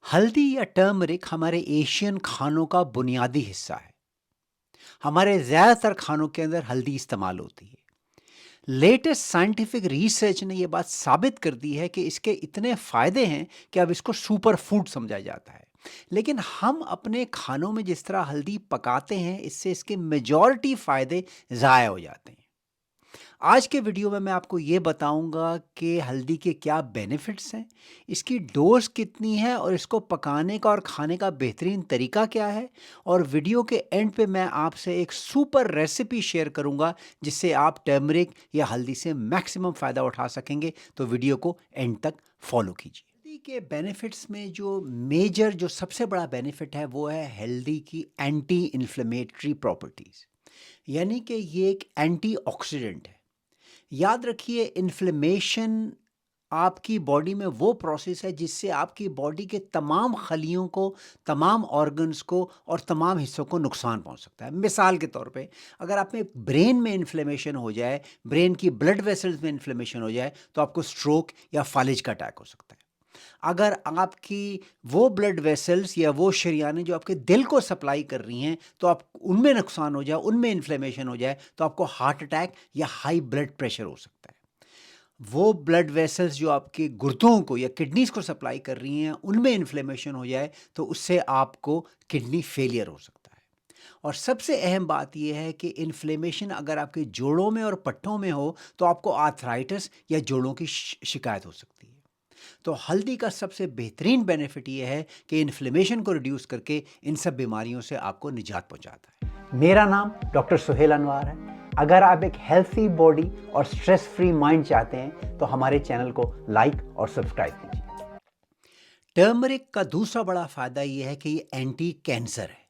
हल्दी या टर्मरिक हमारे एशियन खानों का बुनियादी हिस्सा है। हमारे ज़्यादातर खानों के अंदर हल्दी इस्तेमाल होती है। लेटेस्ट साइंटिफिक रिसर्च ने यह बात साबित कर दी है कि इसके इतने फ़ायदे हैं कि अब इसको सुपर फूड समझा जाता है। लेकिन हम अपने खानों में जिस तरह हल्दी पकाते हैं, इससे इसके मेजॉरिटी फ़ायदे ज़ाया हो जाते हैं। आज के वीडियो में मैं आपको ये बताऊंगा कि हल्दी के क्या बेनिफिट्स हैं, इसकी डोज कितनी है और इसको पकाने का और खाने का बेहतरीन तरीका क्या है। और वीडियो के एंड पे मैं आपसे एक सुपर रेसिपी शेयर करूंगा जिससे आप टर्मरिक या हल्दी से मैक्सिमम फ़ायदा उठा सकेंगे। तो वीडियो को एंड तक फॉलो कीजिए। हल्दी के बेनिफिट्स में जो सबसे बड़ा बेनिफिट है वो है हल्दी की एंटी इन्फ्लेमेटरी प्रॉपर्टीज़, यानी कि ये एक एंटीऑक्सीडेंट है। याद रखिए, इन्फ्लेमेशन आपकी बॉडी में वो प्रोसेस है जिससे आपकी बॉडी के तमाम खलियों को, तमाम ऑर्गन्स को और तमाम हिस्सों को नुकसान पहुंच सकता है। मिसाल के तौर पे, अगर आप में ब्रेन में इन्फ्लेमेशन हो जाए, ब्रेन की ब्लड वेसल्स में इन्फ्लेमेशन हो जाए, तो आपको स्ट्रोक या फालिज का अटैक हो सकता है। अगर आपकी वो ब्लड वेसल्स या वो शरियानें जो आपके दिल को सप्लाई कर रही हैं, तो आप उनमें नुकसान हो जाए, उनमें इन्फ्लेमेशन हो जाए, तो आपको हार्ट अटैक या हाई ब्लड प्रेशर हो सकता है। वो ब्लड वेसल्स जो आपके गुर्दों को या किडनीज को सप्लाई कर रही हैं, उनमें इन्फ्लेमेशन हो जाए, तो उससे आपको किडनी फेलियर हो सकता है। और सबसे अहम बात यह है कि इन्फ्लेमेशन अगर आपके जोड़ों में और पट्टों में हो, तो आपको आर्थराइटिस या जोड़ों की शिकायत हो सकती है। तो हल्दी का सबसे बेहतरीन बेनिफिट ये है कि इन्फ्लेमेशन को रिड्यूस करके इन सब बीमारियों से आपको निजात पहुंचाता है। मेरा नाम डॉक्टर सुहेल अनवार है। अगर आप एक हेल्थी बॉडी और स्ट्रेस फ्री माइंड चाहते हैं तो हमारे चैनल को लाइक और सब्सक्राइब कीजिए। टर्मरिक का दूसरा बड़ा फायदा यह है कि ये एंटी कैंसर है।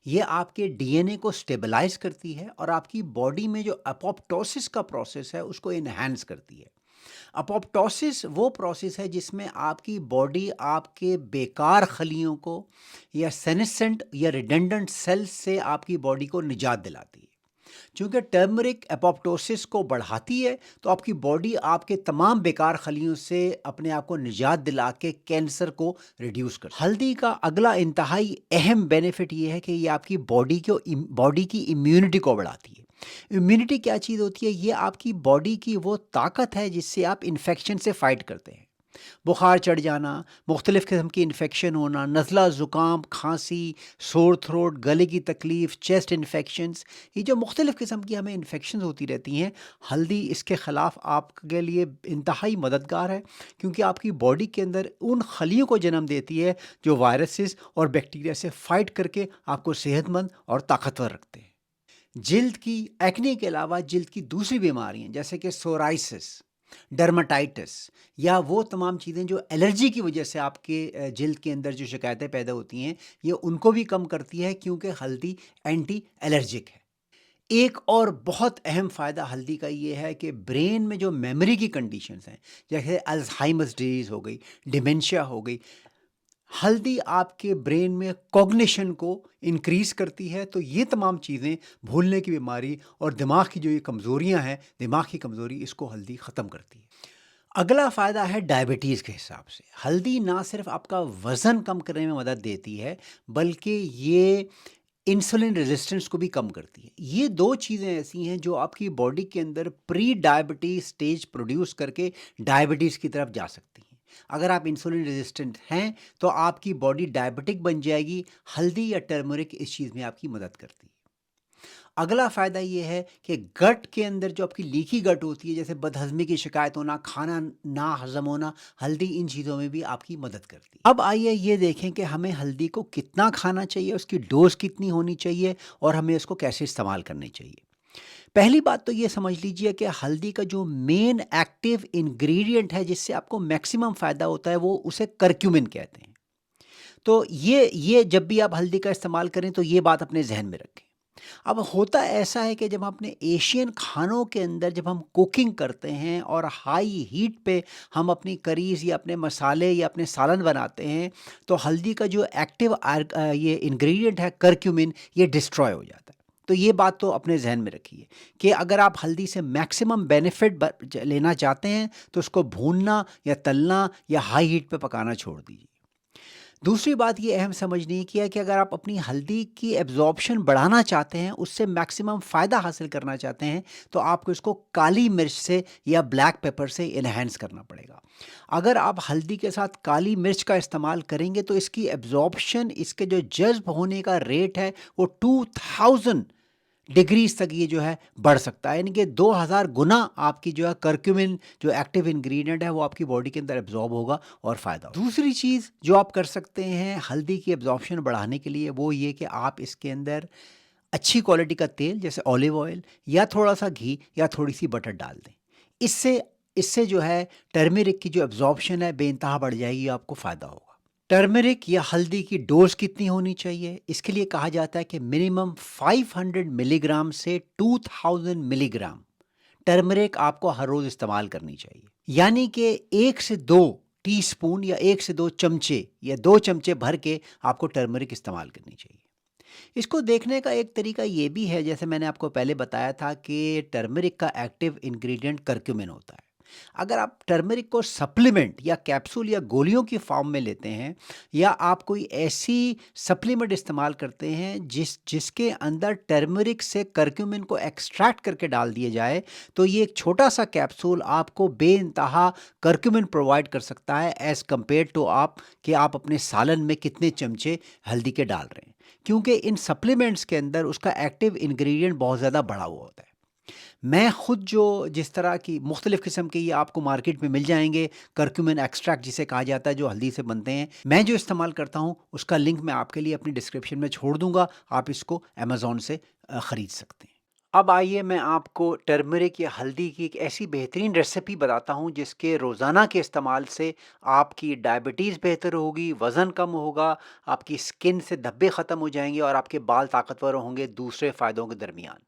ये आपके डीएनए को स्टेबलाइज करती है और आपकी बॉडी में जो अपोप्टोसिस का प्रोसेस है उसको इन्हांस करती है। अपोप्टोसिस वो प्रोसेस है जिसमें आपकी बॉडी आपके बेकार खलियों को या सेनेसेंट या रिडेंडेंट सेल्स से आपकी बॉडी को निजात दिलाती है। चूंकि टर्मरिक एपोप्टोसिस को बढ़ाती है, तो आपकी बॉडी आपके तमाम बेकार खलियों से अपने आप को निजात दिला के कैंसर को रिड्यूस कर। हल्दी का अगला इंतहाई अहम बेनिफिट ये है कि ये आपकी बॉडी की इम्यूनिटी को बढ़ाती है। इम्यूनिटी क्या चीज़ होती है? ये आपकी बॉडी की वो ताकत है जिससे आप इन्फेक्शन से फाइट करते हैं। बुखार चढ़ जाना, मुख्तलिफ़ किस्म की इन्फेक्शन होना, नज़ला, ज़ुकाम, खांसी, सोर थ्रोट, गले की तकलीफ़, चेस्ट इन्फेक्शंस, ये जो मुख्तलिफ़ किस्म की हमें इन्फेक्शंस होती रहती हैं, हल्दी इसके ख़िलाफ़ आपके लिए इंतहाई मददगार है, क्योंकि आपकी बॉडी के अंदर उन खलियों को जन्म देती है जो वायरसेस और बैक्टीरिया से फ़ाइट करके आपको सेहतमंद और ताकतवर रखते हैं। जिल्द की एक्ने के अलावा जिल्द की दूसरी बीमारियां जैसे कि सोराइसिस, डर्माटाइटिस या वो तमाम चीज़ें जो एलर्जी की वजह से आपके जिल्द के अंदर जो शिकायतें पैदा होती हैं, ये उनको भी कम करती है, क्योंकि हल्दी एंटी एलर्जिक है। एक और बहुत अहम फ़ायदा हल्दी का ये है कि ब्रेन में जो मेमोरी की कंडीशंस हैं, जैसे अल्जाइमर्स डिजीज़ हो गई, डिमेंशिया हो गई, हल्दी आपके ब्रेन में कॉग्निशन को इंक्रीज़ करती है। तो ये तमाम चीज़ें, भूलने की बीमारी और दिमाग की जो ये कमज़ोरियाँ हैं, दिमाग की कमज़ोरी, इसको हल्दी ख़त्म करती है। अगला फ़ायदा है डायबिटीज़ के हिसाब से। हल्दी ना सिर्फ़ आपका वज़न कम करने में मदद देती है, बल्कि ये इंसुलिन रेजिस्टेंस को भी कम करती है। ये 2 चीज़ें ऐसी हैं जो आपकी बॉडी के अंदर प्री डायबिटीज़ स्टेज प्रोड्यूस करके डायबिटीज़ की तरफ जा सकती हैं। अगर आप इंसुलिन रेजिस्टेंट हैं, तो आपकी बॉडी डायबिटिक बन जाएगी। हल्दी या टर्मरिक इस चीज़ में आपकी मदद करती है। अगला फ़ायदा ये है कि गट के अंदर जो आपकी लीकी गट होती है, जैसे बदहज़मी की शिकायत होना, खाना ना हज़म होना, हल्दी इन चीज़ों में भी आपकी मदद करती है। अब आइए ये देखें कि हमें हल्दी को कितना खाना चाहिए, उसकी डोज़ कितनी होनी चाहिए और हमें इसको कैसे इस्तेमाल करनी चाहिए। पहली बात तो ये समझ लीजिए कि हल्दी का जो मेन एक्टिव इंग्रेडिएंट है जिससे आपको मैक्सिमम फ़ायदा होता है, वो उसे करक्यूमिन कहते हैं। तो ये जब भी आप हल्दी का इस्तेमाल करें तो ये बात अपने ज़हन में रखें। अब होता ऐसा है कि जब हम अपने एशियन खानों के अंदर जब हम कुकिंग करते हैं और हाई हीट पे हम अपनी करीज़ या अपने मसाले या अपने सालन बनाते हैं, तो हल्दी का जो एक्टिव ये इंग्रेडिएंट है करक्यूमिन, ये डिस्ट्रॉय हो जाता है। तो ये बात तो अपने जहन में रखिए कि अगर आप हल्दी से मैक्सिमम बेनिफिट लेना चाहते हैं, तो उसको भूनना या तलना या हाई हीट पे पकाना छोड़ दीजिए। दूसरी बात ये अहम समझने की है कि अगर आप अपनी हल्दी की एब्ज़ॉर्प्शन बढ़ाना चाहते हैं, उससे मैक्सिमम फ़ायदा हासिल करना चाहते हैं, तो आपको इसको काली मिर्च से या ब्लैक पेपर से एनहांस करना पड़ेगा। अगर आप हल्दी के साथ काली मिर्च का इस्तेमाल करेंगे तो इसकी एब्ज़ॉर्प्शन, इसके जो जज़्ब होने का रेट है वो 2000 डिग्रीज़ तक ये जो है बढ़ सकता है, यानी कि 2000 गुना आपकी जो है करक्यूमिन जो एक्टिव इंग्रेडिएंट है वो आपकी बॉडी के अंदर एब्जॉर्ब होगा और फ़ायदा होगा। दूसरी चीज़ जो आप कर सकते हैं हल्दी की एब्जॉर्प्शन बढ़ाने के लिए वो ये कि आप इसके अंदर अच्छी क्वालिटी का तेल जैसे ऑलिव ऑयल या थोड़ा-सा घी या थोड़ी-सी बटर डाल दें। इससे इससे जो है टर्मेरिक की जो एब्जॉर्प्शन है बेइंतहा बढ़ जाएगी, आपको फ़ायदा होगा। टर्मरिक या हल्दी की डोज़ कितनी होनी चाहिए? इसके लिए कहा जाता है कि मिनिमम 500 मिलीग्राम से 2000 मिलीग्राम टर्मरिक आपको हर रोज़ इस्तेमाल करनी चाहिए। यानी कि 1 से 2 टीस्पून या 1 से 2 चमचे या 2 चमचे भर के आपको टर्मरिक इस्तेमाल करनी चाहिए। इसको देखने का एक तरीका ये भी है, जैसे मैंने आपको पहले बताया था कि टर्मरिक का एक्टिव इंग्रेडिएंट करक्यूमिन होता है। अगर आप टर्मरिक को सप्लीमेंट या कैप्सूल या गोलियों की फॉर्म में लेते हैं या आप कोई ऐसी सप्लीमेंट इस्तेमाल करते हैं जिसके अंदर टर्मरिक से करक्यूमिन को एक्सट्रैक्ट करके डाल दिया जाए, तो ये एक छोटा सा कैप्सूल आपको बेइंतहा करक्यूमिन प्रोवाइड कर सकता है एज़ कम्पेयर टू आप कि आप अपने सालन में कितने चमचे हल्दी के डाल रहे हैं, क्योंकि इन सप्लीमेंट्स के अंदर उसका एक्टिव इंग्रेडिएंट बहुत ज़्यादा बढ़ा हुआ होता है। मैं खुद जो जिस तरह की मुख्तलिफ़ किस्म के ये आपको मार्केट में मिल जाएँगे, करक्यूमिन एक्सट्रैक्ट जिसे कहा जाता है जो हल्दी से बनते हैं, मैं जो इस्तेमाल करता हूँ उसका लिंक मैं आपके लिए अपनी डिस्क्रिप्शन में छोड़ दूँगा, आप इसको अमेज़न से ख़रीद सकते हैं। अब आइए मैं आपको टर्मरिक या हल्दी की एक ऐसी बेहतरीन रेसिपी बताता हूँ जिसके रोज़ाना के इस्तेमाल से आपकी डायबिटीज़ बेहतर होगी, वज़न कम होगा, आपकी स्किन से धब्बे ख़त्म हो जाएँगे और आपके बाल ताकतवर होंगे दूसरे फ़ायदों के दरमियान।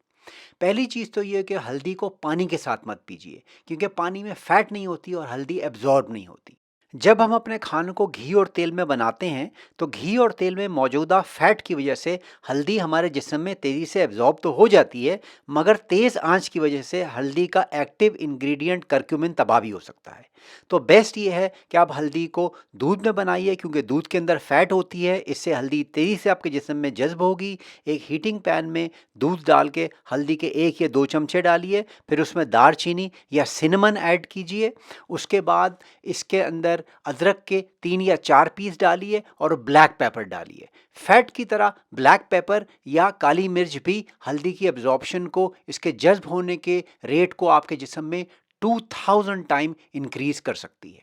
पहली चीज़ तो ये है कि हल्दी को पानी के साथ मत पीजिए, क्योंकि पानी में फैट नहीं होती और हल्दी एब्जॉर्ब नहीं होती। जब हम अपने खानों को घी और तेल में बनाते हैं तो घी और तेल में मौजूदा फैट की वजह से हल्दी हमारे जिस्म में तेज़ी से एब्जॉर्ब तो हो जाती है, मगर तेज़ आंच की वजह से हल्दी का एक्टिव इंग्रेडिएंट करक्यूमिन तबाह भी हो सकता है। तो बेस्ट ये है कि आप हल्दी को दूध में बनाइए, क्योंकि दूध के अंदर फैट होती है, इससे हल्दी तेज़ी से आपके जिस्म में जज्ब होगी। एक हीटिंग पैन में दूध डाल के हल्दी के 1 या 2 चमचे डालिए, फिर उसमें दालचीनी या सिनेमन ऐड कीजिए। उसके बाद इसके अंदर अदरक के 3 या 4 पीस डालिए और ब्लैक पेपर डालिए। फैट की तरह ब्लैक पेपर या काली मिर्च भी हल्दी की एब्जॉर्प्शन को, इसके जज्ब होने के रेट को आपके जिस्म में 2000 टाइम इंक्रीज कर सकती है।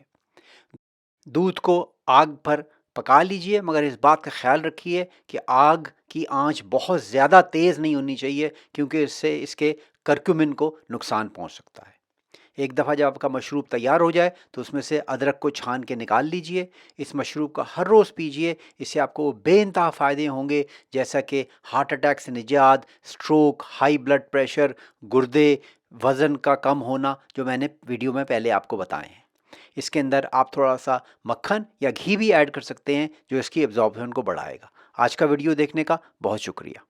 दूध को आग पर पका लीजिए, मगर इस बात का ख्याल रखिए कि आग की आंच बहुत ज़्यादा तेज़ नहीं होनी चाहिए, क्योंकि इससे इसके करक्यूमिन को नुकसान पहुंच सकता है। एक दफ़ा जब आपका मशरूब तैयार हो जाए तो उसमें से अदरक को छान के निकाल लीजिए। इस मशरूब का हर रोज़ पीजिए, इससे आपको बेइंतहा फ़ायदे होंगे, जैसा कि हार्ट अटैक से निजात, स्ट्रोक, हाई ब्लड प्रेशर, गुर्दे, वज़न का कम होना, जो मैंने वीडियो में पहले आपको बताए हैं। इसके अंदर आप थोड़ा सा मक्खन या घी भी ऐड कर सकते हैं जो इसकी एब्जॉर्प्शन को बढ़ाएगा। आज का वीडियो देखने का बहुत शुक्रिया।